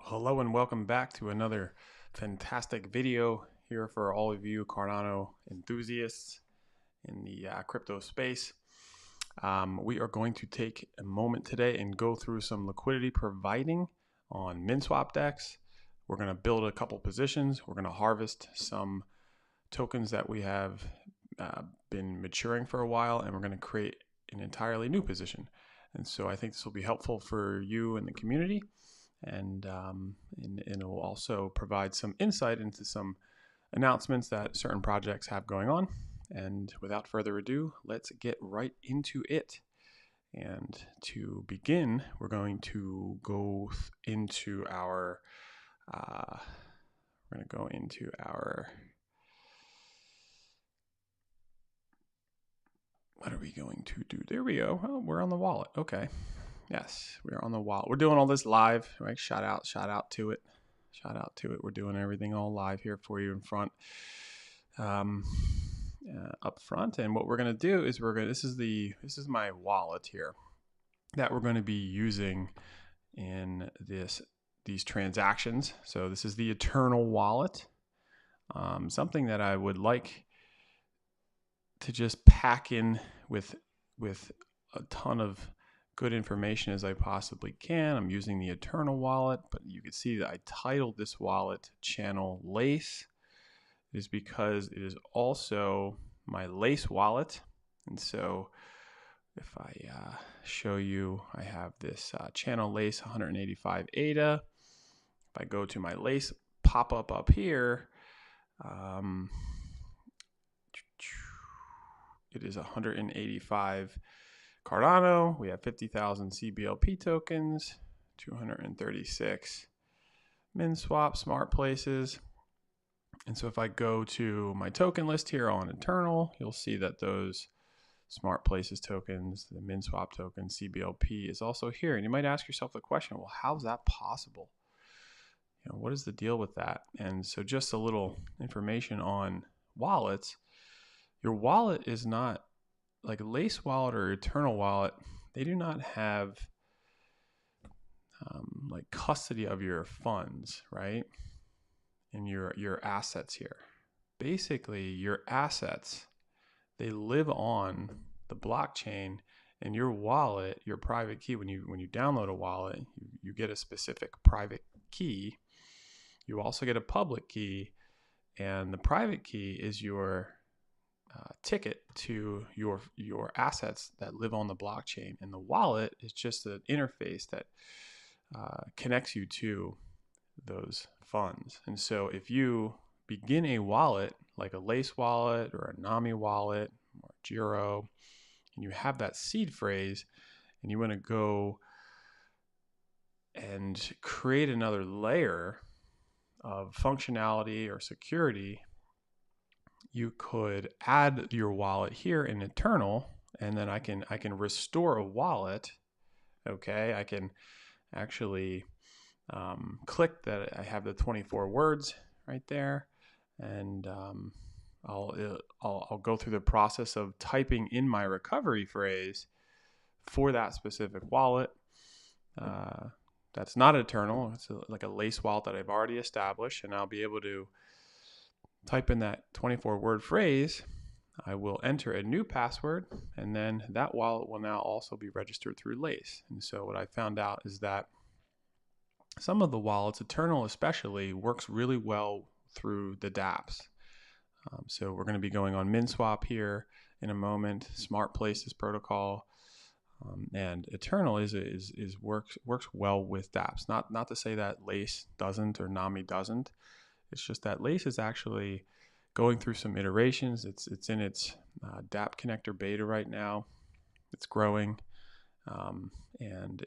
Hello and welcome back to another fantastic video here for all of you Cardano enthusiasts in the crypto space. We are going to take a moment today and go through some liquidity providing on MinSwap DEX. We're going to build a couple positions. We're going to harvest some tokens that we have been maturing for a while, and we're going to create an entirely new position. And so I think this will be helpful for you and the community. And it will also provide some insight into some announcements that certain projects have going on. And without further ado, let's get right into it. And to begin, we're going to go into our what are we going to do? There we go. Oh, we're on the wallet. Okay. Yes, we are on the wallet. We're doing all this live, right? Shout out to it. Shout out to it. We're doing everything all live here for you in front, up front. And what we're going to do is this is my wallet here that we're going to be using in these transactions. So this is the Eternal wallet. Something that I would like to just pack in with a ton of good information as I possibly can. I'm using the Eternal wallet, but you can see that I titled this wallet Channel Lace. It is because it is also my Lace wallet. And so if I show you, I have this Channel Lace 185 ADA. If I go to my Lace pop-up up here, it is 185 Cardano. We have 50,000 CBLP tokens, 236 MinSwap smart places. And so if I go to my token list here on Eternal, you'll see that those smart places tokens, the MinSwap token, CBLP is also here. And you might ask yourself the question, well, how's that possible? What is the deal with that? And so just a little information on wallets. Your wallet is not like Lace wallet or Eternal wallet. They do not have like custody of your funds, right? And your assets here. Basically, your assets, they live on the blockchain, and your wallet, your private key, when you download a wallet, you get a specific private key. You also get a public key, and the private key is your ticket to your assets that live on the blockchain, and the wallet is just an interface that connects you to those funds. And so if you begin a wallet like a Lace wallet or a Nami wallet or Giro, and you have that seed phrase and you want to go and create another layer of functionality or security, you could add your wallet here in Eternal, and then I can restore a wallet. Okay, I can actually click that I have the 24 words right there, and I'll go through the process of typing in my recovery phrase for that specific wallet. That's not Eternal. It's like a Lace wallet that I've already established, and I'll be able to type in that 24-word phrase. I will enter a new password, and then that wallet will now also be registered through Lace. And so what I found out is that some of the wallets, Eternal especially, works really well through the dApps. So we're going to be going on MinSwap here in a moment, Smart Places protocol, and Eternal works well with dApps. Not to say that Lace doesn't or Nami doesn't. It's just that Lace is actually going through some iterations. It's in its dApp connector beta right now. It's growing. And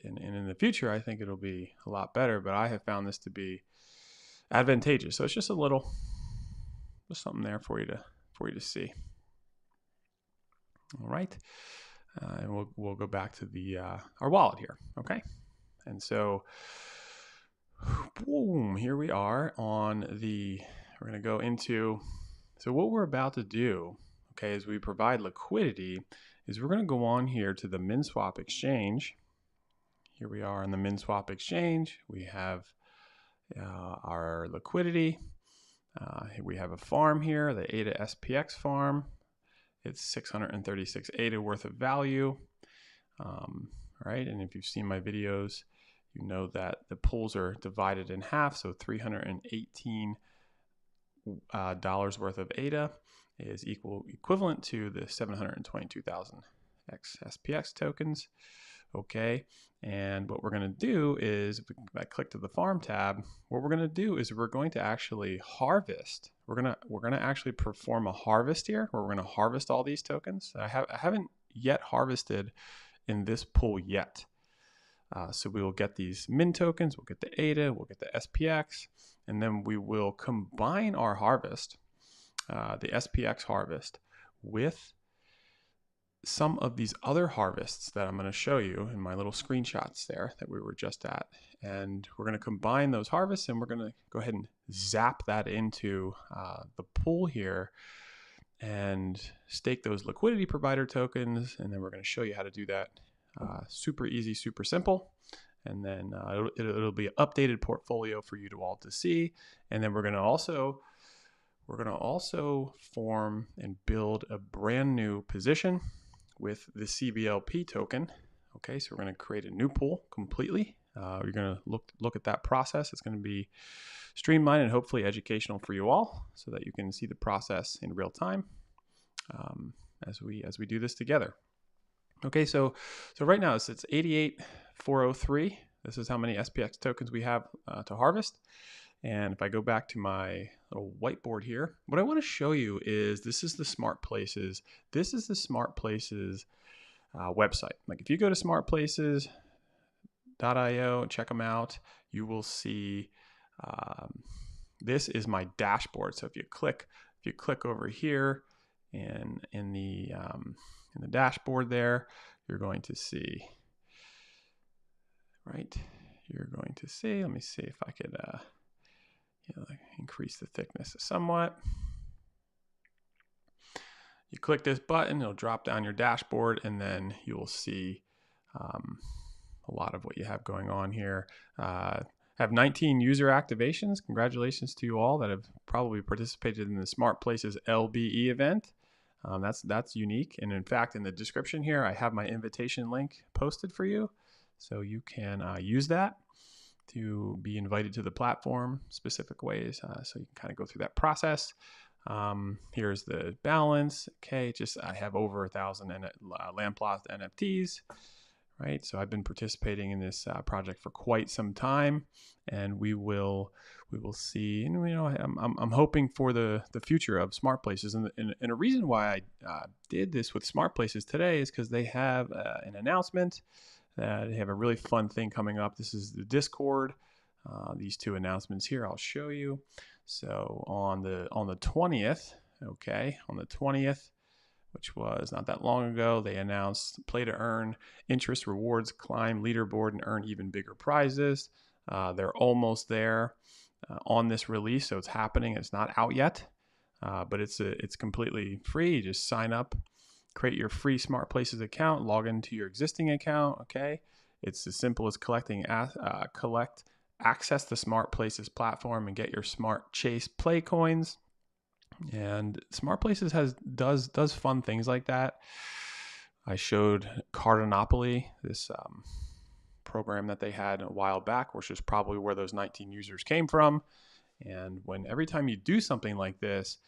in the future, I think it'll be a lot better, but I have found this to be advantageous. So it's just something there for you to see. All right. And we'll go back to our wallet here. Okay. And so boom, here we are we're going to go into, so what we're about to do, okay, as we provide liquidity, is we're going to go on here to the MinSwap exchange. Here we are on the MinSwap exchange. We have our liquidity. We have a farm here, the ADA SPX farm. It's 636 ADA worth of value. Right, and if you've seen my videos, you know that the pools are divided in half, so $318 worth of ADA is equivalent to the 722,000 XSPX tokens. Okay, and what we're going to do is, if I click to the farm tab, what we're going to do is we're going to actually harvest. We're going to actually perform a harvest here, where we're going to harvest all these tokens. I haven't yet harvested in this pool yet. So we will get these min tokens, we'll get the ADA, we'll get the SPX, and then we will combine our harvest, the SPX harvest, with some of these other harvests that I'm going to show you in my little screenshots there that we were just at. And we're going to combine those harvests, and we're going to go ahead and zap that into the pool here and stake those liquidity provider tokens. And then we're going to show you how to do that. Super easy, super simple. And then it'll be an updated portfolio for you to all to see. And then we're going to also form and build a brand new position with the CBLP token. Okay, so we're going to create a new pool completely. You're going to look at that process. It's going to be streamlined and hopefully educational for you all, so that you can see the process in real time as we do this together. Okay, so right now it's 88,403. This is how many SPX tokens we have to harvest. And if I go back to my little whiteboard here, what I want to show you is this is the Smart Places. This is the Smart Places website. Like if you go to smartplaces.io and check them out, you will see this is my dashboard. So if you click over here in the dashboard there, you're going to see, right? You're going to see, let me see if I could increase the thickness somewhat. You click this button, it'll drop down your dashboard, and then you will see a lot of what you have going on here. Have 19 user activations. Congratulations to you all that have probably participated in the Smart Places LBE event. That's unique. And in fact, in the description here, I have my invitation link posted for you. So you can use that to be invited to the platform specific ways. So you can kind of go through that process. Here's the balance. Okay, I have over 1,000 Lamplot NFTs. Right, so I've been participating in this project for quite some time, and we will see. And I'm hoping for the future of Smart Places, and a reason why I did this with Smart Places today is because they have an announcement. They have a really fun thing coming up. This is the Discord. These two announcements here, I'll show you. So on the 20th, okay, on the 20th. Which was not that long ago, they announced play to earn, interest rewards, climb leaderboard, and earn even bigger prizes. They're almost there on this release, so it's happening. It's not out yet, but it's completely free. You just sign up, create your free Smart Places account, log into your existing account. Okay, it's as simple as access the Smart Places platform and get your Smart Chase Play coins. And Smart Places does fun things like that. I showed Cardanopoly, this program that they had a while back, which is probably where those 19 users came from. And every time you do something like this,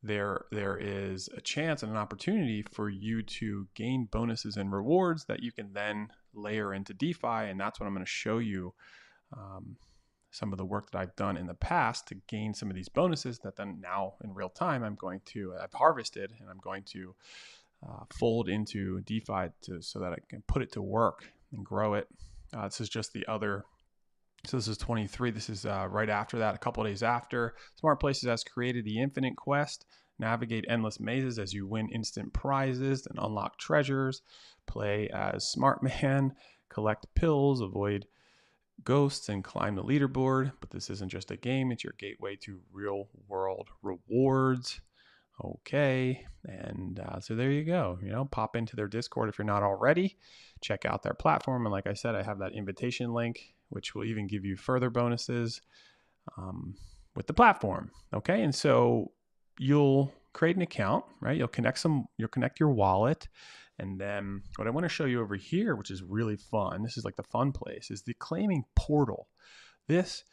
there is a chance and an opportunity for you to gain bonuses and rewards that you can then layer into DeFi. And that's what I'm going to show you. Some of the work that I've done in the past to gain some of these bonuses that then now in real time I've harvested, and I'm going to fold into DeFi so that I can put it to work and grow it. This is just the other. So this is 23. This is right after that, a couple of days after. Smart Places has created the Infinite Quest. Navigate endless mazes as you win instant prizes and unlock treasures. Play as Smart Man. Collect pills. Avoid ghosts and climb the leaderboard. But this isn't just a game, it's your gateway to real world rewards. Okay, and so there you go. Pop into their Discord if you're not already. Check out their platform, and like I said, I have that invitation link, which will even give you further bonuses. with the platform. Okay. And so you'll create an account, right? You'll connect your wallet. And then what I want to show you over here, which is really fun, this is like the fun place, is the claiming portal. This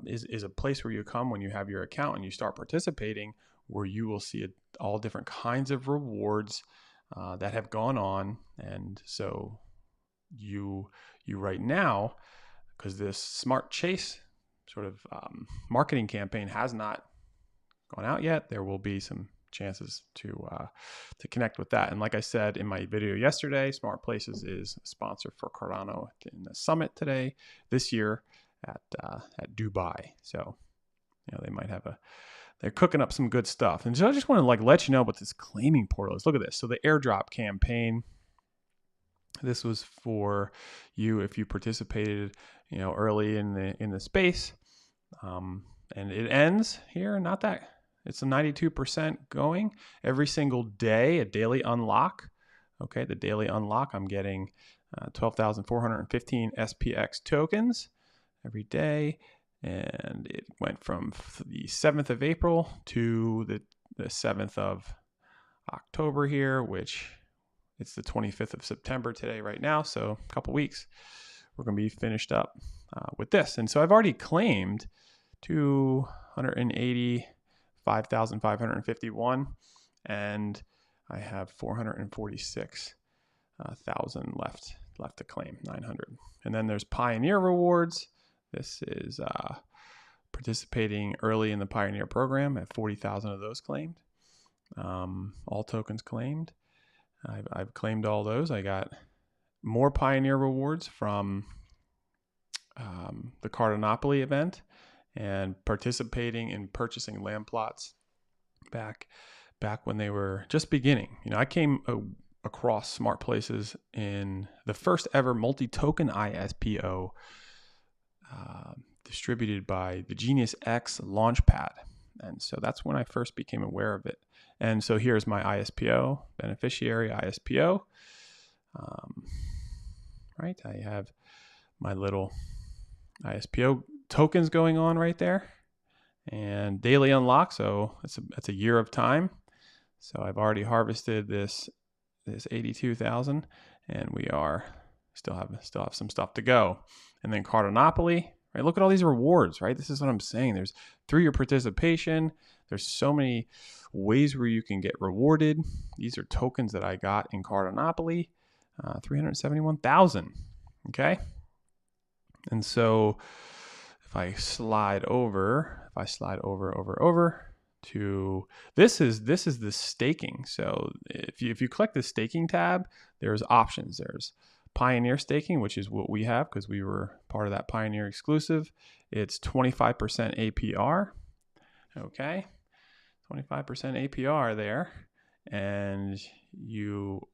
is a place where you come when you have your account and you start participating, where you will see all different kinds of rewards that have gone on. And so you right now, because this Smart Chase sort of marketing campaign has not gone out yet, there will be some chances to connect with that. And like I said in my video yesterday, Smart Places is a sponsor for Cardano in the summit this year at Dubai. So they might have they're cooking up some good stuff. And so I just want to let you know what this claiming portal is. Look at this. So the airdrop campaign, this was for you if you participated early in the space, and it ends here. It's a 92% going every single day, a daily unlock. Okay, the daily unlock, I'm getting 12,415 SPX tokens every day. And it went from the 7th of April to the 7th of October here, which it's the 25th of September today right now. So a couple weeks, we're going to be finished up with this. And so I've already claimed 285,551, and I have 446,000 left to claim, 900. And then there's Pioneer rewards. This is participating early in the Pioneer program. I have 40,000 of those claimed. All tokens claimed. I've claimed all those. I got more Pioneer rewards from the Cardanopoly event and participating in purchasing land plots back when they were just beginning. I came across Smart Places in the first ever multi-token ISPO distributed by the Genius X Launchpad. And so that's when I first became aware of it. And so here's my ISPO, beneficiary ISPO. Right, I have my little ISPO tokens going on right there. And daily unlock, so that's a year of time. So I've already harvested this 82,000, and we still have some stuff to go. And then Cardanopoly, right? Look at all these rewards, right? This is what I'm saying. There's through your participation, there's so many ways where you can get rewarded. These are tokens that I got in Cardanopoly, 371,000. Okay. And so if I slide over to this is the staking. So if you click the staking tab, there's options. There's Pioneer staking, which is what we have because we were part of that Pioneer exclusive. It's 25% APR. Okay, 25% APR there, and you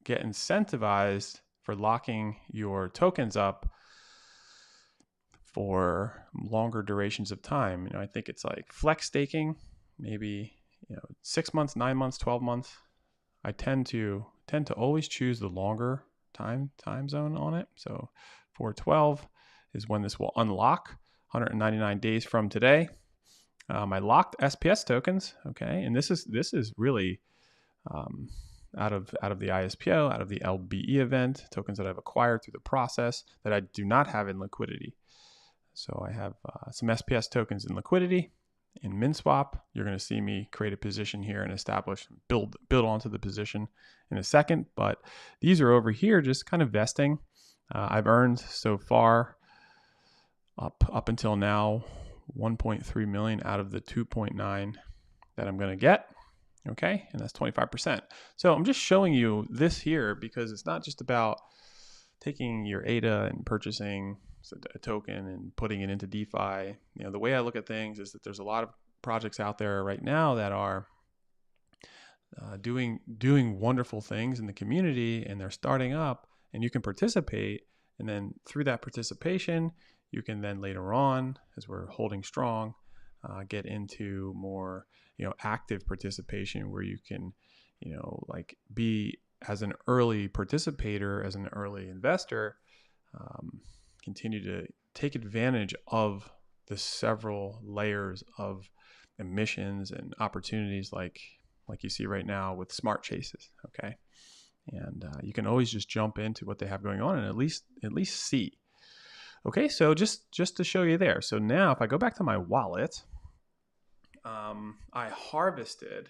get incentivized for locking your tokens up for longer durations of time. I think it's like flex staking, maybe 6 months, 9 months, 12 months. I tend to always choose the longer time zone on it. So 412 is when this will unlock, 199 days from today. I locked SPS tokens. Okay, and this is really out of the ISPO, out of the LBE event, tokens that I've acquired through the process that I do not have in Liquidity. So I have some SPS tokens in Liquidity. In MinSwap, you're going to see me create a position here and build onto the position in a second. But these are over here just kind of vesting. I've earned so far up until now 1.3 million out of the 2.9 that I'm going to get. Okay, and that's 25%. So I'm just showing you this here because it's not just about taking your ADA and purchasing a token and putting it into DeFi. The way I look at things is that there's a lot of projects out there right now that are doing wonderful things in the community, and they're starting up, and you can participate. And then through that participation, you can then later on, as we're holding strong, get into more active participation where you can be as an early participator, as an early investor, continue to take advantage of the several layers of emissions and opportunities like you see right now with smart chases. Okay. And you can always just jump into what they have going on and at least see. Okay, so just to show you there. So now if I go back to my wallet, I harvested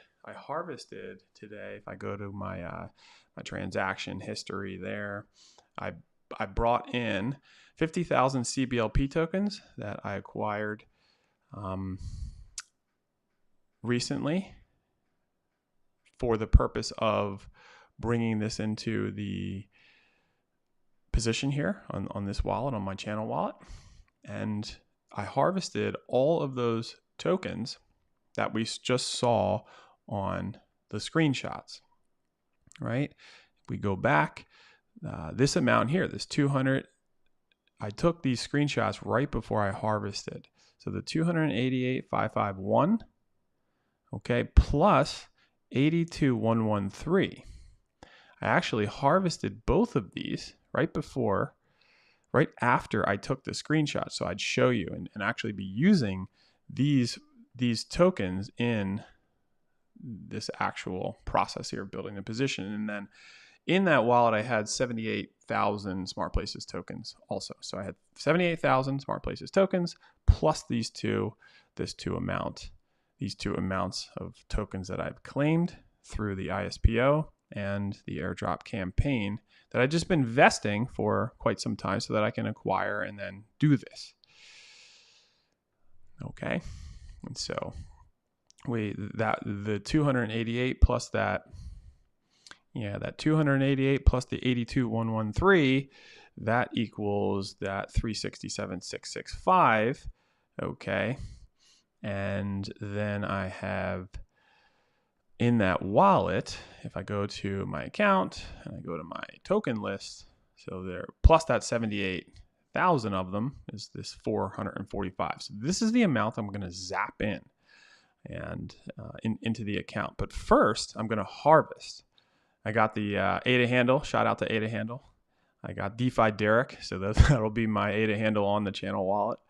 today. If I go to my my transaction history there, I brought in 50,000 CBLP tokens that I acquired recently for the purpose of bringing this into the position here on this wallet, on my channel wallet. And I harvested all of those tokens that we just saw on the screenshots, right? If we go back, this amount here, this 200, I took these screenshots right before I harvested. So the 288,551, okay, plus 82,113. I actually harvested both of these right after I took the screenshot. So I'd show you and actually be using these tokens in this actual process here, building the position. And then in that wallet, I had 78,000 Smart Places tokens also. So I had 78,000 Smart Places tokens plus these two amounts of tokens that I've claimed through the ISPO and the airdrop campaign that I've just been vesting for quite some time so that I can acquire and then do this. Okay. And so the 288 plus that 288 plus the 82,113, that equals that 367,665. Okay. And then I have in that wallet, if I go to my account and I go to my token list, so there plus that 78,000 of them is this 445. So this is the amount I'm going to zap in and into the account. But first, I'm going to harvest. I got the ADA handle. Shout out to ADA handle. I got DeFi Derek, so that'll be my ADA handle on the channel wallet.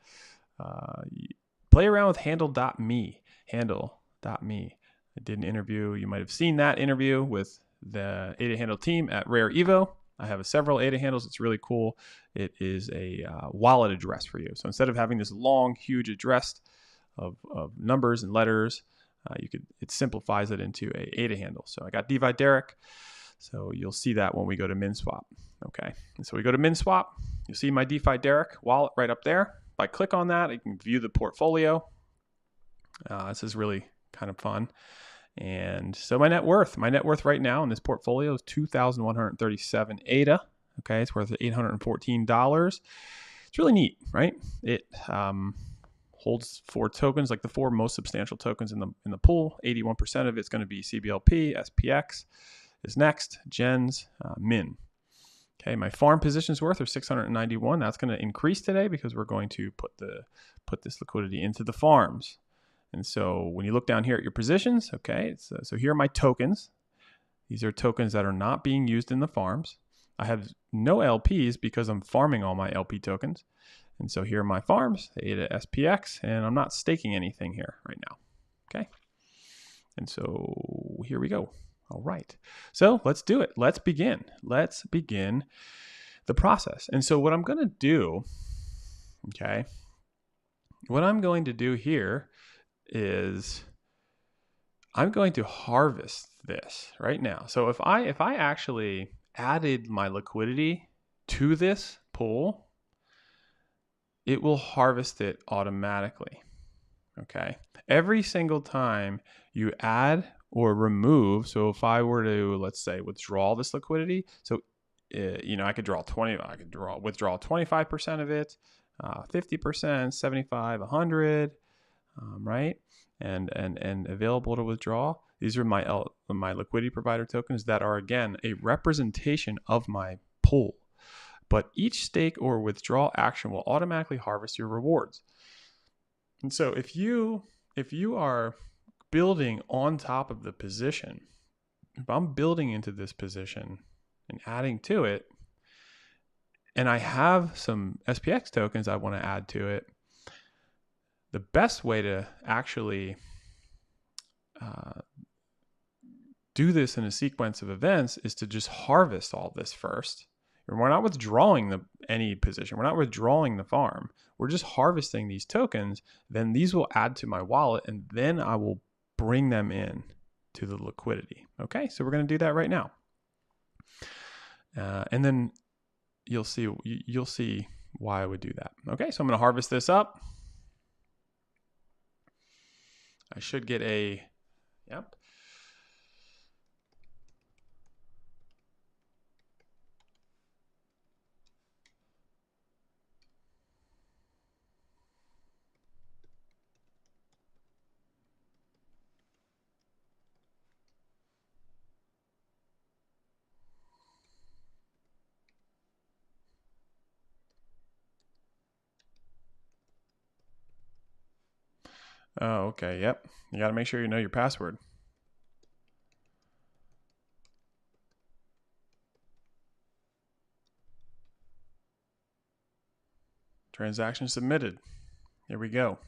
Play around with handle.me. Handle.me. I did an interview. You might have seen that interview with the ADA handle team at Rare Evo. I have several ADA handles. It's really cool. It is a wallet address for you. So instead of having this long, huge address of numbers and letters, it simplifies it into a ADA handle. So I got DeFi Derek. So you'll see that when we go to MinSwap. Okay. And so we go to MinSwap. You'll see my DeFi Derek wallet right up there. If I click on that, I can view the portfolio. This is really kind of fun. And so my net worth right now in this portfolio is 2,137 ADA. Okay, it's worth $814. It's really neat, right? It holds 4 tokens, like the 4 most substantial tokens in the pool. 81% of it's going to be CBLP, SPX is next, Gens, Min. Okay, my farm positions worth are 691. That's going to increase today because we're going to put this liquidity into the farms. And so when you look down here at your positions, okay, so here are my tokens. These are tokens that are not being used in the farms. I have no LPs because I'm farming all my LP tokens. And so here are my farms, ADA SPX, and I'm not staking anything here right now. Okay. And so here we go. All right. So let's do it. Let's begin. Let's begin the process. And so what I'm going to do, okay, what I'm going to do here is I'm going to harvest this right now. So if I actually added my liquidity to this pool, it will harvest it automatically. Okay. Every single time you add or remove, so if I were to, let's say, withdraw this liquidity, so I could withdraw 25% of it, 50%, 75, 100, right? And available to withdraw. These are my liquidity provider tokens that are, again, a representation of my pool. But each stake or withdrawal action will automatically harvest your rewards. And so if you are building on top of the position, if I'm building into this position and adding to it, and I have some SPX tokens I want to add to it, the best way to actually do this in a sequence of events is to just harvest all this first. And we're not withdrawing any position. We're not withdrawing the farm. We're just harvesting these tokens. Then these will add to my wallet, and then I will bring them in to the liquidity. Okay, so we're going to do that right now. And then you'll see why I would do that. Okay, so I'm going to harvest this up. I should get a, yep. Oh, okay, yep. You got to make sure you know your password. Transaction submitted. Here we go.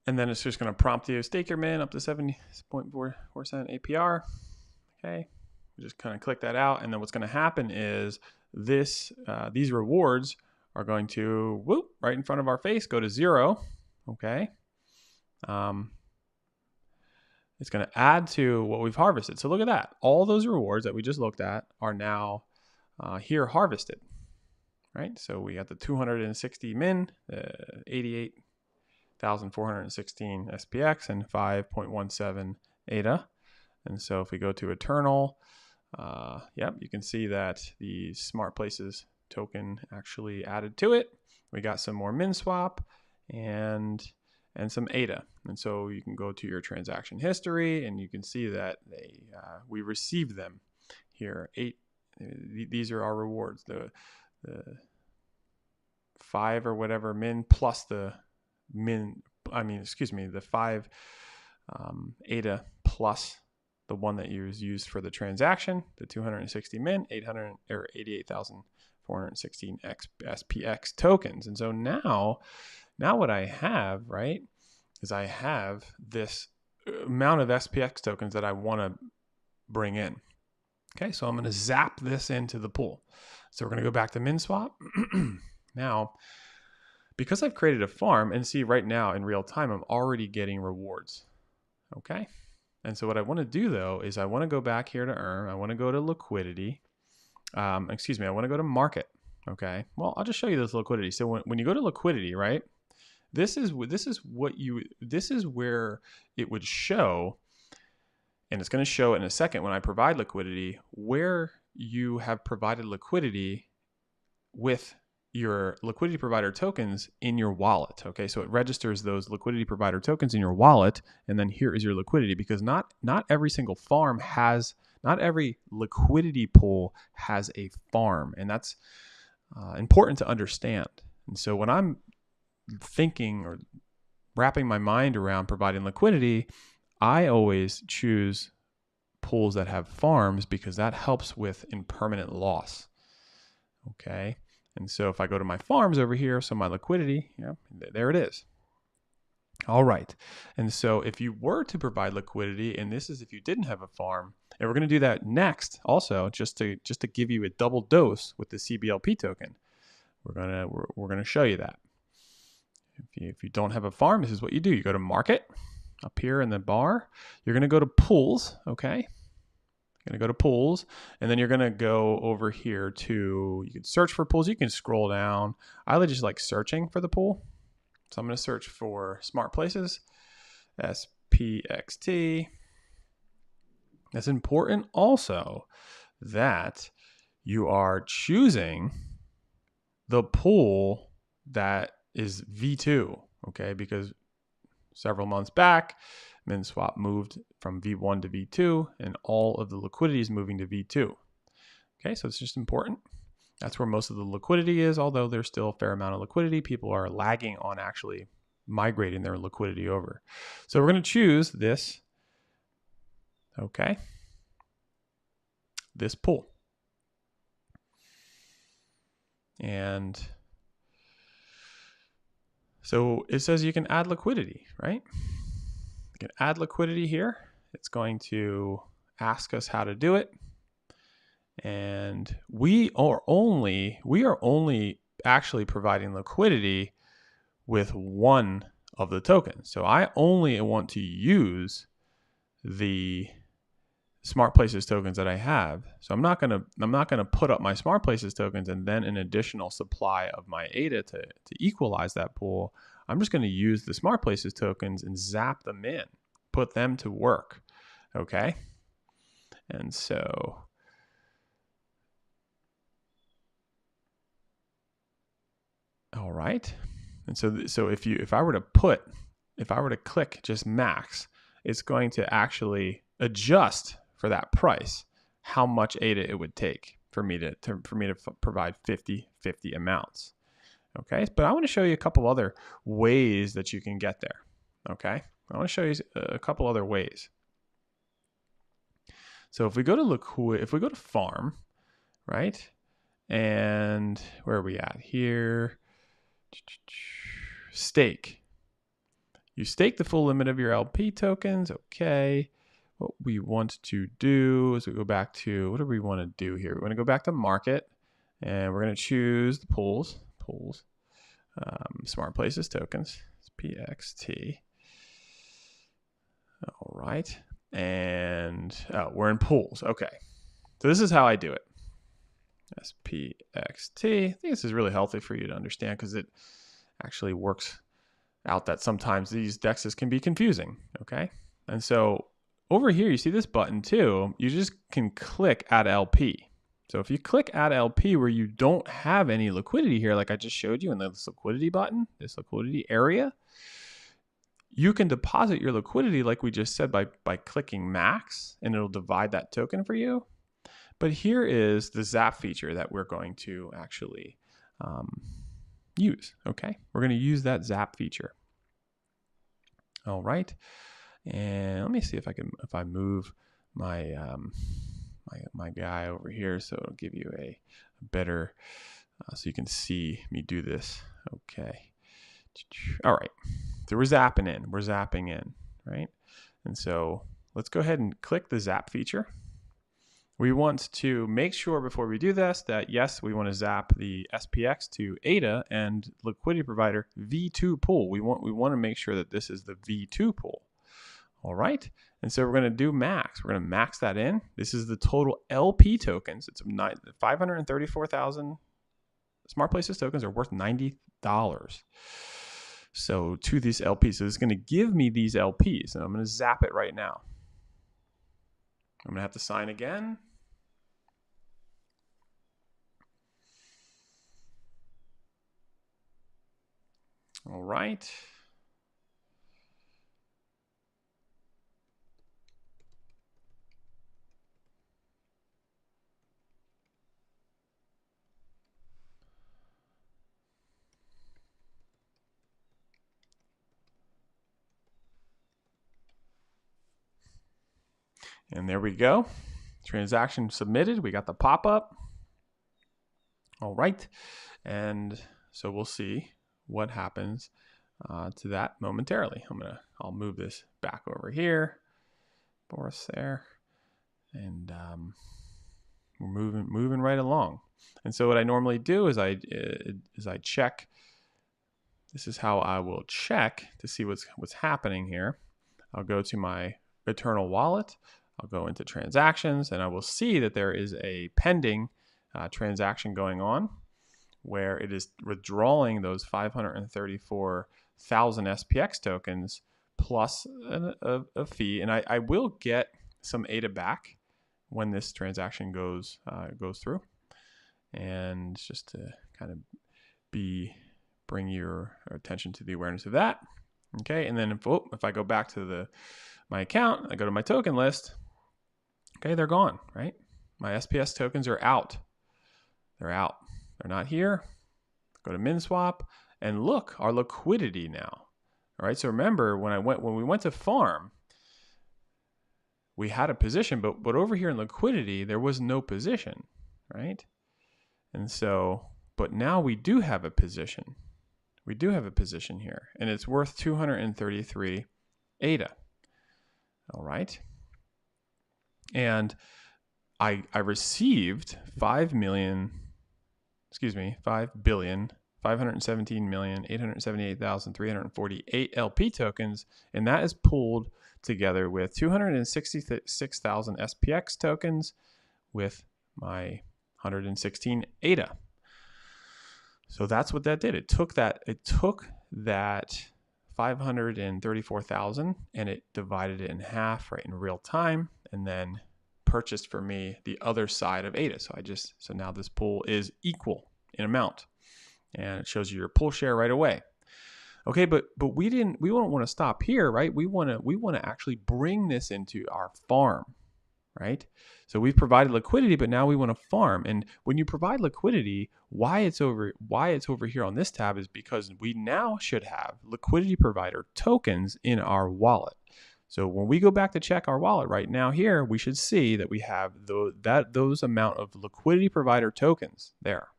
And then it's just going to prompt you stake your min up to 70.44% APR. Okay. Just kind of click that out. And then what's going to happen is these rewards are going to whoop right in front of our face, go to 0. Okay. It's going to add to what we've harvested. So look at that. All those rewards that we just looked at are now here harvested, right? So we got the 260 min, 88,416 SPX, and 5.17 ADA. And so if we go to Eternal, yep, you can see that the Smart Places token actually added to it. We got some more min swap and some ADA. And so you can go to your transaction history and you can see that we received them here. These are our rewards. The 5 or whatever min plus the the 5 ADA plus the one that you used for the transaction, the 260 min, 88,416 SPX tokens. And so now what I have, right, is I have this amount of SPX tokens that I want to bring in. Okay, so I'm going to zap this into the pool. So we're going to go back to MinSwap. Now, because I've created a farm, and see right now in real time, I'm already getting rewards. Okay, and so what I want to do though is I want to go back here to earn. I want to go to liquidity. I want to go to market. Okay, well, I'll just show you this liquidity. So when you go to liquidity, right, this is where it would show, and it's going to show in a second when I provide liquidity, where you have provided liquidity with your liquidity provider tokens in your wallet. Okay, so it registers those liquidity provider tokens in your wallet, and then here is your liquidity, because not every single farm has, not every liquidity pool has a farm, and that's important to understand. And so when I'm thinking or wrapping my mind around providing liquidity, I always choose pools that have farms because that helps with impermanent loss. Okay. And so if I go to my farms over here, so my liquidity, there it is. All right. And so if you were to provide liquidity, and this is if you didn't have a farm, and we're going to do that next also, just to give you a double dose with the CBLP token, we're going to show you that. If you don't have a farm, this is what you do. You go to market up here in the bar. You're going to go to pools. Okay. You're going to go to pools, and then you're going to go over here to, you can search for pools. You can scroll down. I just like searching for the pool. So I'm going to search for Smart Places, SPXT. It's important also that you are choosing the pool that is V2, okay? Because several months back, MinSwap moved from V1 to V2, and all of the liquidity is moving to V2. Okay, so it's just important. That's where most of the liquidity is, although there's still a fair amount of liquidity. People are lagging on actually migrating their liquidity over. So we're going to choose this, okay, this pool. And So it says you can add liquidity, right? You can add liquidity here. It's going to ask us how to do it. And we are only actually providing liquidity with one of the tokens. So I only want to use the Smart Places tokens that I have. So I'm not gonna put up my Smart Places tokens and then an additional supply of my ADA to equalize that pool. I'm just gonna use the Smart Places tokens and zap them in, put them to work. Okay. And so all right. And so if I were to click just max, it's going to actually adjust for that price how much ADA it would take for me to provide 50/50 amounts. Okay, but I want to show you a couple other ways that you can get there. Okay, I want to show you a couple other ways. So if we go to farm, right? And where are we at here? Stake. You stake the full limit of your LP tokens. Okay. What we want to do is we go back to, what do we want to do here? We want to go back to market, and we're going to choose the pools, Smart Places tokens. It's PXT. All right. And we're in pools. Okay. So this is how I do it. SPXT. I think this is really healthy for you to understand because it actually works out that sometimes these dexes can be confusing. Okay. And so over here, you see this button too. You just can click add LP. So if you click add LP where you don't have any liquidity here, like I just showed you in this liquidity button, this liquidity area, you can deposit your liquidity like we just said by clicking max, and it'll divide that token for you. But here is the zap feature that we're going to actually use. Okay, we're going to use that zap feature. All right, and let me see if I move my my guy over here, so it'll give you a better so you can see me do this. Okay, all right. So we're zapping in, right? And so let's go ahead and click the zap feature. We want to make sure before we do this that yes, we want to zap the SPX to ADA and liquidity provider V2 pool. We want to make sure that this is the V2 pool. All right. And so we're going to do max. We're going to max that in. This is the total LP tokens. It's 534,000 Smart Places tokens are worth $90. So to these LPs, so it's going to give me these LPs, and I'm going to zap it right now. I'm going to have to sign again. All right. And there we go. Transaction submitted. We got the pop-up. All right. And so we'll see what happens to that momentarily. I'll move this back over here for us there. And we're moving right along. And so what I normally do is I check. This is how I will check to see what's happening here. I'll go to my Eternal wallet. I'll go into transactions, and I will see that there is a pending transaction going on where it is withdrawing those 534,000 SPX tokens plus a fee. And I will get some ADA back when this transaction goes through. And just to kind of bring your attention to the awareness of that. Okay, and then if I go back to my account, I go to my token list. Okay, they're gone, right? My SPS tokens are out. They're out. They're not here. Go to MinSwap and look, our liquidity now. All right, so remember when we went to farm, we had a position, but over here in liquidity, there was no position, right? And so, but now we do have a position. We do have a position here, and it's worth 233 ADA. All right. And I received 5,517,878,348 LP tokens, and that is pooled together with 266,000 SPX tokens with my 116 ADA. So that's what that did. It took that 534,000 and it divided it in half right in real time, and then purchased for me the other side of ADA. So now this pool is equal in amount, and it shows you your pool share right away. Okay, but we don't want to stop here, right? We want to actually bring this into our farm, right? So we've provided liquidity, but now we want to farm. And when you provide liquidity, why it's over here on this tab is because we now should have liquidity provider tokens in our wallet. So when we go back to check our wallet right now here, we should see that we have those amount of liquidity provider tokens there.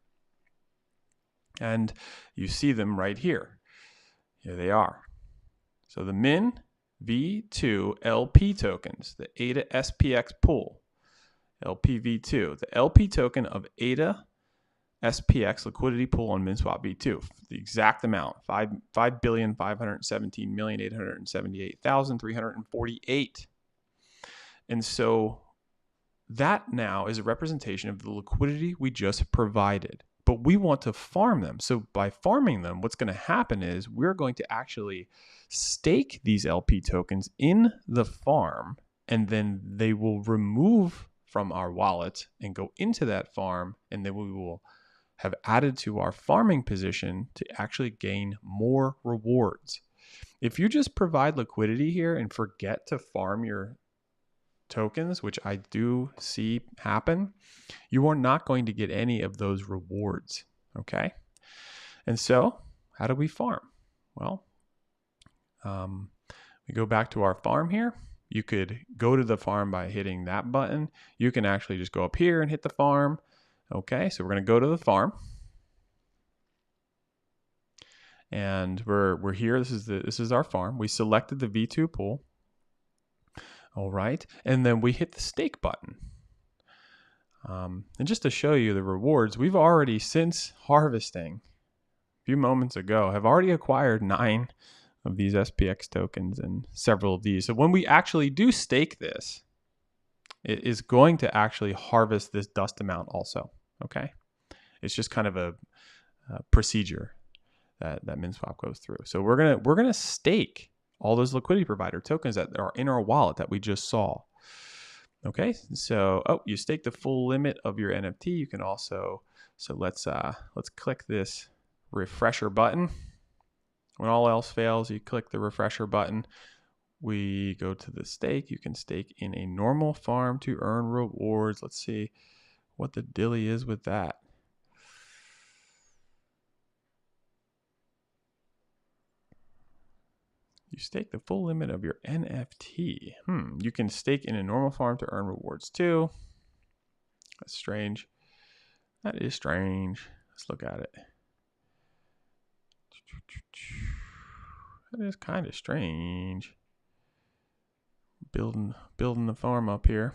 And you see them right here. Here they are. So the min V2 LP tokens, the ADA SPX pool, LPV2, the LP token of ADA SPX liquidity pool on MinSwap V2, the exact amount, 5,517,878,348. And so that now is a representation of the liquidity we just provided, but we want to farm them. So by farming them, what's going to happen is we're going to actually stake these LP tokens in the farm, and then they will remove from our wallet and go into that farm, and then we will have added to our farming position to actually gain more rewards. If you just provide liquidity here and forget to farm your tokens, which I do see happen, you are not going to get any of those rewards. Okay. And so how do we farm? Well, we go back to our farm here. You could go to the farm by hitting that button. You can actually just go up here and hit the farm. Okay, so we're going to go to the farm, and we're here. This is our farm. We selected the V2 pool. All right, and then we hit the stake button. And just to show you the rewards, we've already, since harvesting a few moments ago, have already acquired 9 of these SPX tokens and several of these. So when we actually do stake this, it is going to actually harvest this dust amount also. Okay, it's just kind of a procedure that MinSwap goes through. So we're gonna stake all those liquidity provider tokens that are in our wallet that we just saw. Okay, so you stake the full limit of your NFT. You can also, so let's click this refresher button. When all else fails, you click the refresher button. We go to the stake. You can stake in a normal farm to earn rewards. Let's see what the dilly is with that. You stake the full limit of your NFT. You can stake in a normal farm to earn rewards too. That's strange. That is strange. Let's look at it. That is kind of strange. Building the farm up here.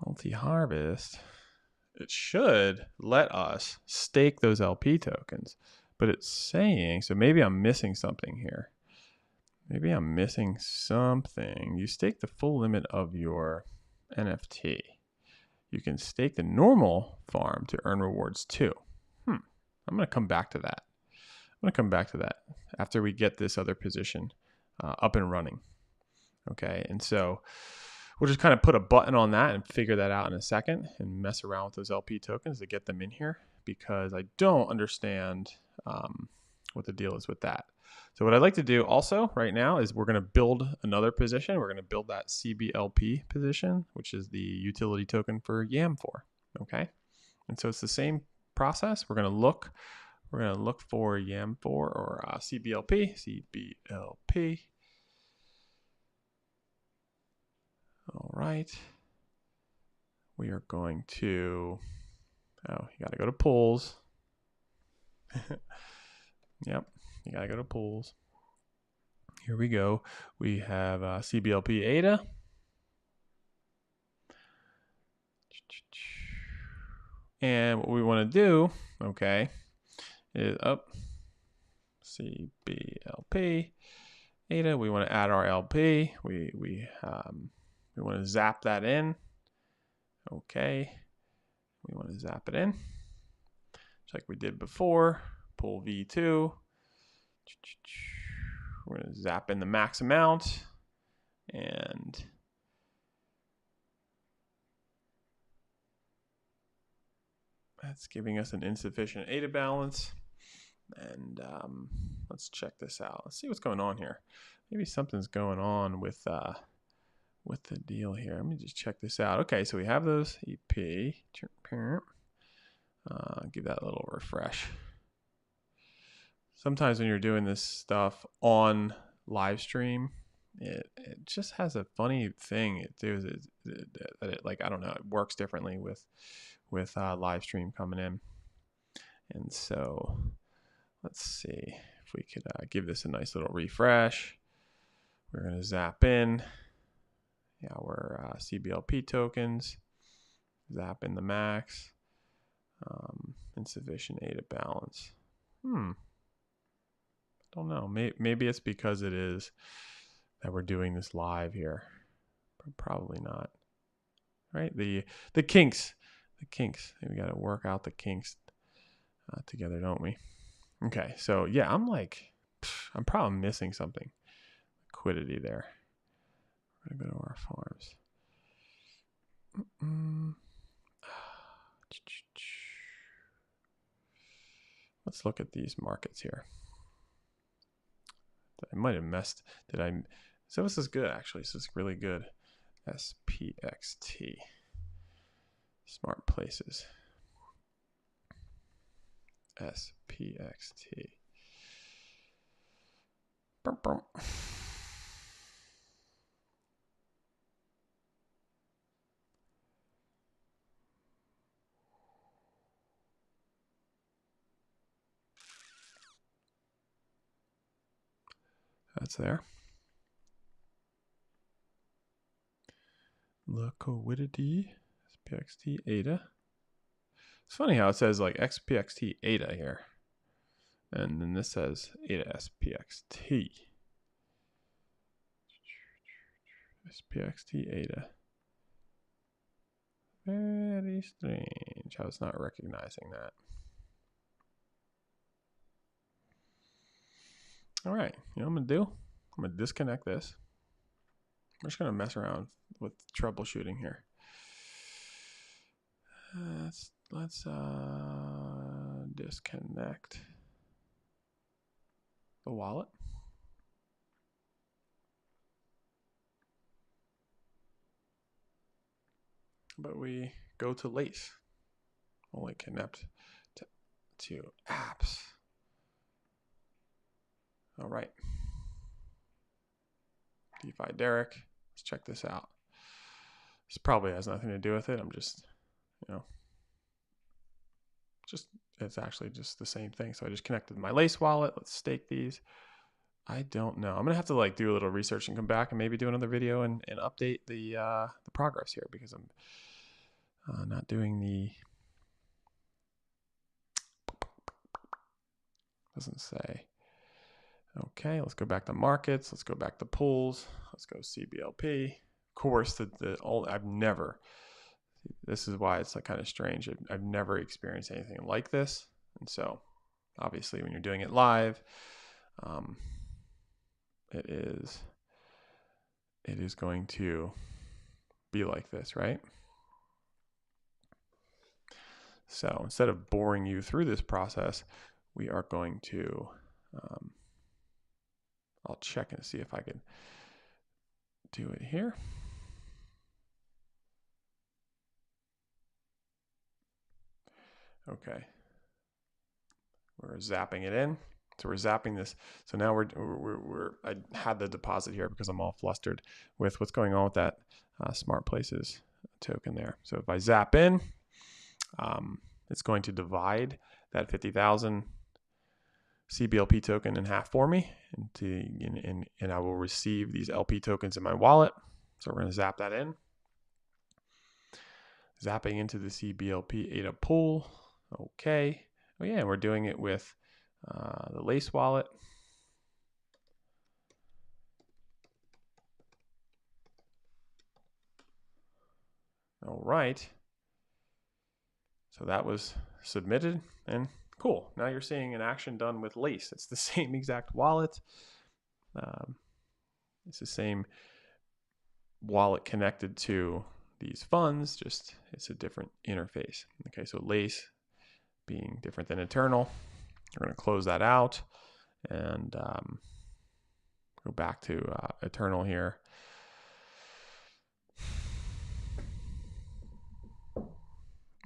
Multi-harvest. It should let us stake those LP tokens, but it's saying, so maybe I'm missing something here. Maybe I'm missing something. You stake the full limit of your NFT. You can stake the normal farm to earn rewards too. I'm going to come back to that. After we get this other position up and running. Okay, and so we'll just kind of put a button on that and figure that out in a second and mess around with those LP tokens to get them in here, because I don't understand what the deal is with that. So what I'd like to do also right now is we're going to build another position. We're going to build that CBLP position, which is the utility token for YAM4. Okay, and so it's the same process. We're going to look We're going to look for YAM4 or CBLP. CBLP. All right. We are going to, oh, you got to go to pools. Yep, you got to go to pools. Here we go. We have CBLP ADA. And what we want to do, okay, is up CBLP ADA. We want to add our LP. We want to zap that in. Okay, we want to zap it in, just like we did before. Pull V2. We're going to zap in the max amount, and that's giving us an insufficient ADA balance. And let's check this out. Let's see what's going on here. Maybe something's going on with the deal here. Let me just check this out. Okay, so we have those EP. Give that a little refresh. Sometimes when you're doing this stuff on live stream, it just has a funny thing. It like, I don't know, it works differently with live stream coming in. And so let's see if we could give this a nice little refresh. We're going to zap in our CBLP tokens, zap in the max, insufficient ADA balance. I don't know. Maybe it's because it is that we're doing this live here, but probably not. Right? The kinks. We got to work out the kinks together, don't we? Okay, so yeah, I'm probably missing something. Liquidity there. We're gonna go to our farms. Let's look at these markets here. I might have messed. So this is good, actually. This is really good. SPXT. Smart places. SPXT. Burp, burp. That's there. Liquidity, SPXT, ADA. It's funny how it says like XPXT ADA here. And then this says ADA SPXT. SPXT ADA. Very strange how it's not recognizing that. All right, you know what I'm gonna do? I'm gonna disconnect this. We're just gonna mess around with troubleshooting here. Let's disconnect the wallet. But we go to Lace. Only connect to apps. All right. DeFi Derek. Let's check this out. This probably has nothing to do with it. I'm just, it's actually just the same thing. So I just connected my Lace wallet. Let's stake these. I don't know. I'm going to have to like do a little research and come back and maybe do another video and update the progress here, because I'm not doing the, doesn't say. Okay, let's go back to markets. Let's go back to pools. Let's go CBLP. Of course, I've never, this is why it's like kind of strange. I've never experienced anything like this. And so obviously when you're doing it live, it is going to be like this, right? So instead of boring you through this process, we are going to, I'll check and see if I can do it here. Okay. we're zapping it in. So we're zapping this. So now I had the deposit here because I'm all flustered with what's going on with that Smart Places token there. So if I zap in, it's going to divide that 50,000 CBLP token in half for me, and I will receive these LP tokens in my wallet. So we're going to zap that in. Zapping into the CBLP ADA pool. Okay. Oh yeah, we're doing it with the Lace wallet. All right. So that was submitted, and cool. Now you're seeing an action done with Lace. It's the same exact wallet. It's the same wallet connected to these funds, just it's a different interface. Okay, so Lace being different than Eternal. We're going to close that out and go back to Eternal here.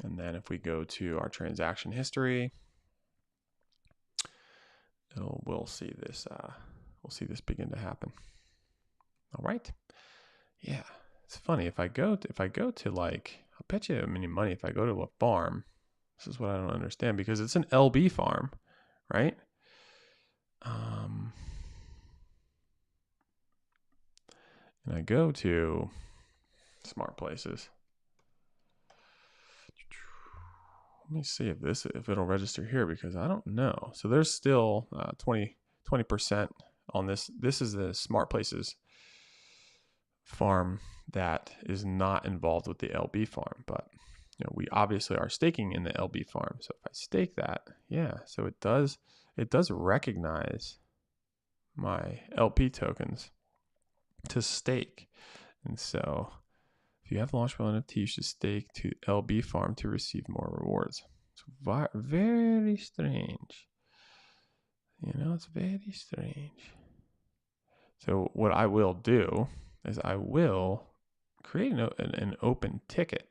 And then if we go to our transaction history, we'll see this begin to happen. All right. Yeah, it's funny. If I go to like, I'll bet you any money if I go to a farm. This is what I don't understand, because it's an LB farm, right? And I go to Smart Places. Let me see if it'll register here, because I don't know. So there's still 20% on this. This is the Smart Places farm that is not involved with the LB farm, but we obviously are staking in the LB farm. So if I stake that, yeah, so it does recognize my LP tokens to stake. And so if you have launchable NFT, you should stake to LB farm to receive more rewards. It's very strange. It's very strange. So what I will do is I will create an open ticket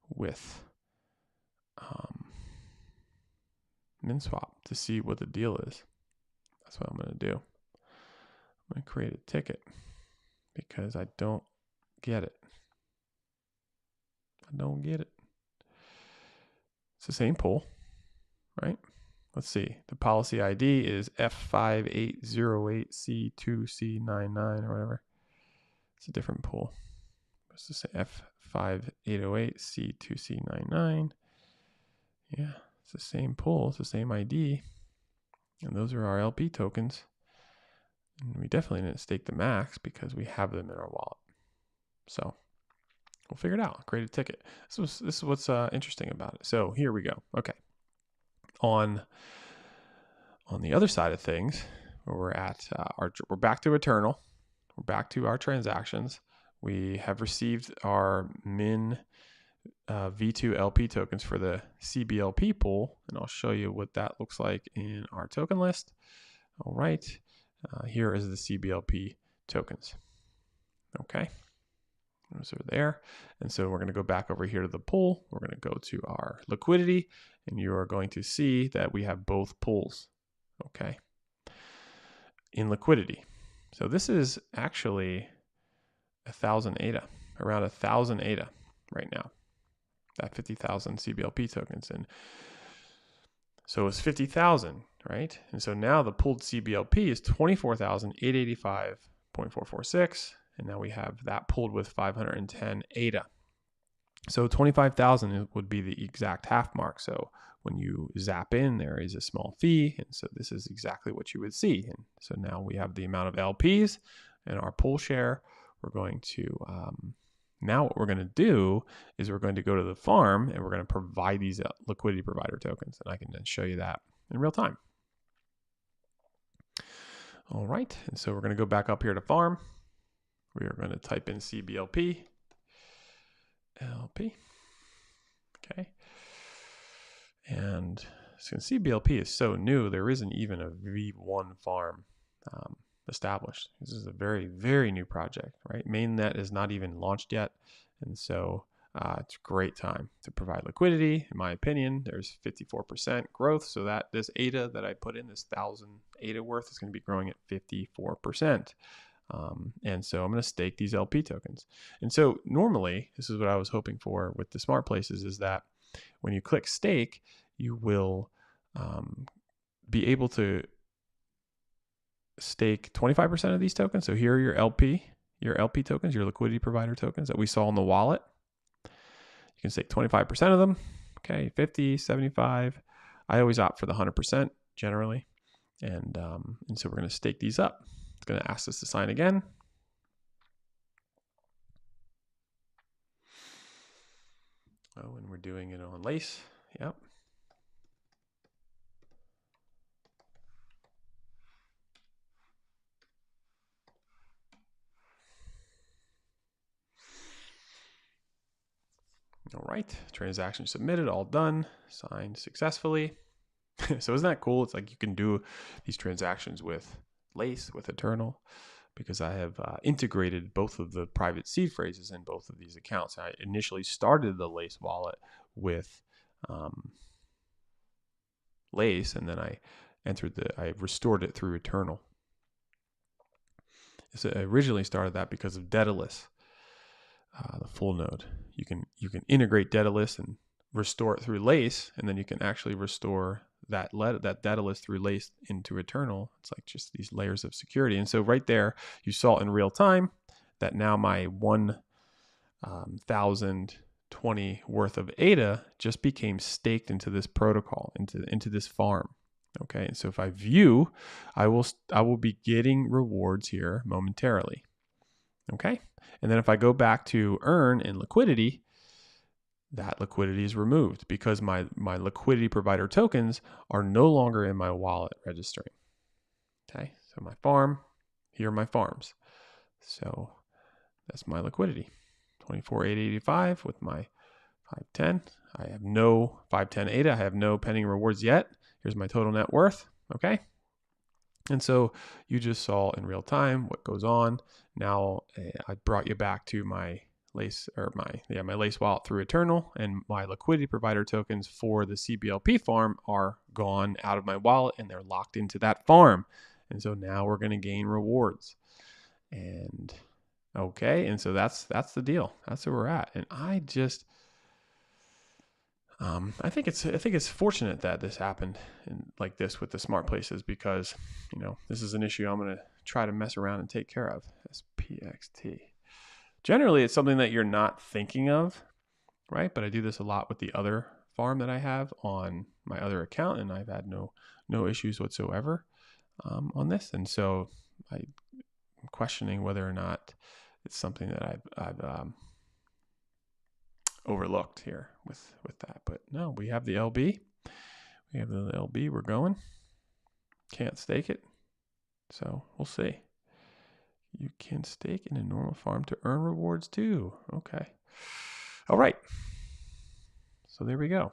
with MinSwap to see what the deal is. That's what I'm going to do. I'm going to create a ticket because I don't get it. I don't get it. It's the same pool, right? Let's see. The policy ID is F5808C2C99 or whatever. It's a different pool. Let's just say F5808C2C99. Yeah, it's the same pool. It's the same ID. And those are our LP tokens. And we definitely didn't stake the max because we have them in our wallet. So we'll figure it out. Create a ticket. This is what's interesting about it. So here we go. Okay. On the other side of things, where we're at, we're back to Eternal. We're back to our transactions. We have received our min V2 LP tokens for the CBLP pool, and I'll show you what that looks like in our token list. All right, here is the CBLP tokens. Okay, those are there. And so we're going to go back over here to the pool. We're going to go to our liquidity, and you are going to see that we have both pools. Okay, in liquidity. So this is actually 1,000 ADA, around 1,000 ADA right now. That 50,000 CBLP tokens. And so it's 50,000, right? And so now the pooled CBLP is 24,885.446. And now we have that pooled with 510 ADA. So 25,000 would be the exact half mark. So when you zap in, there is a small fee. And so this is exactly what you would see. And so now we have the amount of LPs and our pool share. We're going to, now what we're going to do is we're going to go to the farm and we're going to provide these liquidity provider tokens. And I can then show you that in real time. All right. And so we're going to go back up here to farm. We are going to type in CBLP. LP. Okay. And so CBLP is so new, there isn't even a V1 farm established. This is a very, very new project, right? Mainnet is not even launched yet. And so it's a great time to provide liquidity. In my opinion, there's 54% growth. So that this ADA that I put in, this 1,000 ADA worth, is going to be growing at 54%. And so I'm going to stake these LP tokens. And so normally, this is what I was hoping for with the smart places, is that when you click stake, you will be able to stake 25% of these tokens. So here are your LP tokens, your liquidity provider tokens that we saw in the wallet. You can stake 25% of them. Okay, 50, 75. I always opt for the 100% generally. And so we're going to stake these up. It's going to ask us to sign again. Oh, and we're doing it on Lace. Yep. All right, transaction submitted, all done, signed successfully. So isn't that cool? It's like you can do these transactions with Lace, with Eternal, because I have integrated both of the private seed phrases in both of these accounts. I initially started the Lace wallet with Lace, and then I restored it through Eternal. So I originally started that because of Daedalus, the full node. You can integrate Daedalus and restore it through Lace, and then you can actually restore that Daedalus through Lace into Eternal. It's like just these layers of security. And so right there, you saw in real time that now my 1,020 worth of ADA just became staked into this protocol, into this farm. Okay, and so if I view, I will be getting rewards here momentarily. Okay, and then if I go back to earn in liquidity, that liquidity is removed because my liquidity provider tokens are no longer in my wallet registering. Okay, so my farm, here are my farms. So that's my liquidity, 24,885 with my 510. I have no 510 ADA. I have no pending rewards yet. Here's my total net worth. Okay. And so you just saw in real time what goes on. Now I brought you back to my Lace my Lace wallet through Eternal, and my liquidity provider tokens for the CBLP farm are gone out of my wallet and they're locked into that farm. And so now we're going to gain rewards. And okay, and so that's the deal. That's where we're at. And I just I think it's fortunate that this happened like this with the smart places, because this is an issue I'm going to try to mess around and take care of. SPXT. Generally, it's something that you're not thinking of, right? But I do this a lot with the other farm that I have on my other account, and I've had no issues whatsoever on this. And so I'm questioning whether or not it's something that I've overlooked here with that. But no, we have the LB. We have the LB. We're going. Can't stake it. So we'll see. You can stake in a normal farm to earn rewards too. Okay. All right. So there we go.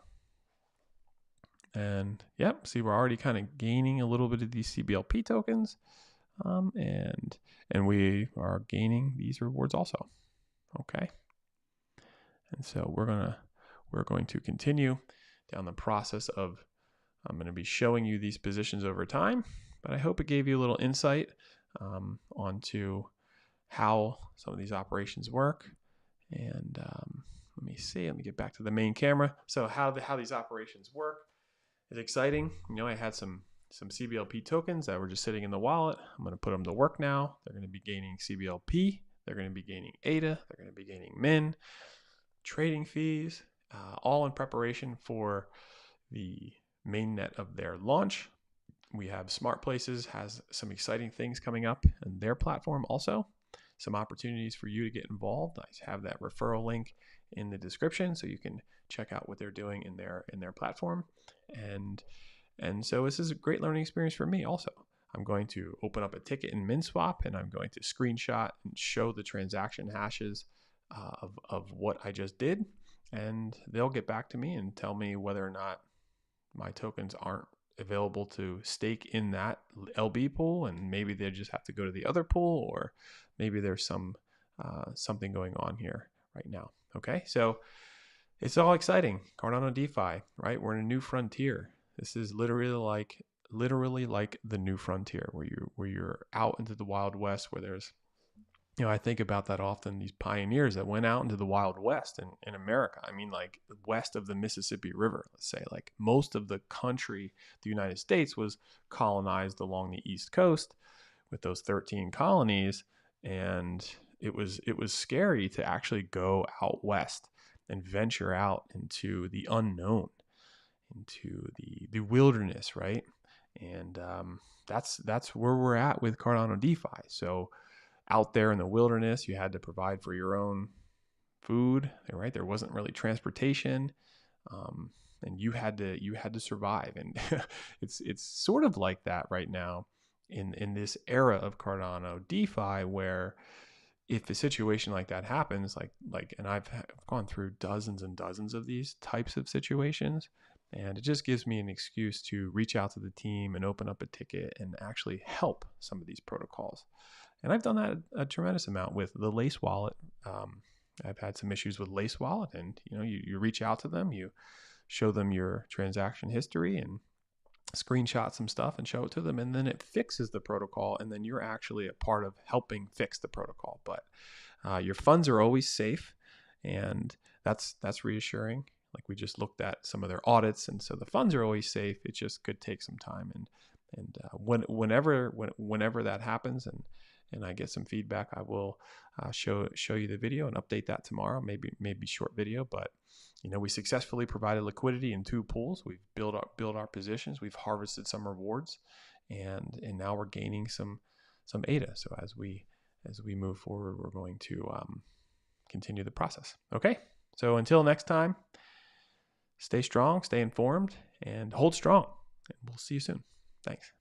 And yep, see, we're already kind of gaining a little bit of these CBLP tokens. And we are gaining these rewards also. Okay. And so we're going to continue down the process of, I'm going to be showing you these positions over time, but I hope it gave you a little insight onto how some of these operations work. And let me get back to the main camera. So how these operations work is exciting. I had some CBLP tokens that were just sitting in the wallet. I'm going to put them to work now. They're going to be gaining CBLP. They're going to be gaining ADA. They're going to be gaining MIN, trading fees, all in preparation for the mainnet of their launch. We have Smart Places has some exciting things coming up in their platform also. Some opportunities for you to get involved. I have that referral link in the description so you can check out what they're doing in their platform. And so this is a great learning experience for me also. I'm going to open up a ticket in MinSwap, and I'm going to screenshot and show the transaction hashes of what I just did. And they'll get back to me and tell me whether or not my tokens aren't available to stake in that LB pool, and maybe they just have to go to the other pool, or maybe there's something going on here right now. Okay, so it's all exciting. Cardano DeFi, right? We're in a new frontier. This is literally like the new frontier, where you're out into the Wild West, where there's, I think about that often, these pioneers that went out into the Wild West in America. I mean, like west of the Mississippi River, let's say. Like most of the country, the United States, was colonized along the East Coast with those 13 colonies. And it was scary to actually go out west and venture out into the unknown, into the wilderness, right? And that's where we're at with Cardano DeFi. So out there in the wilderness, you had to provide for your own food, right? There wasn't really transportation, and you had to survive. And it's sort of like that right now in this era of Cardano DeFi, where if a situation like that happens, and I've gone through dozens and dozens of these types of situations, and it just gives me an excuse to reach out to the team and open up a ticket and actually help some of these protocols. And I've done that a tremendous amount with the Lace wallet. I've had some issues with Lace wallet, and you reach out to them, you show them your transaction history and screenshot some stuff and show it to them, and then it fixes the protocol, and then you're actually a part of helping fix the protocol. But your funds are always safe, and that's reassuring. Like, we just looked at some of their audits, and so the funds are always safe. It just could take some time, and whenever that happens, and I get some feedback, I will show you the video and update that tomorrow. Maybe short video, but we successfully provided liquidity in 2 pools. We've built our positions. We've harvested some rewards, and now we're gaining some ADA. So as we move forward, we're going to continue the process. Okay. So until next time, stay strong, stay informed, and hold strong. And we'll see you soon. Thanks.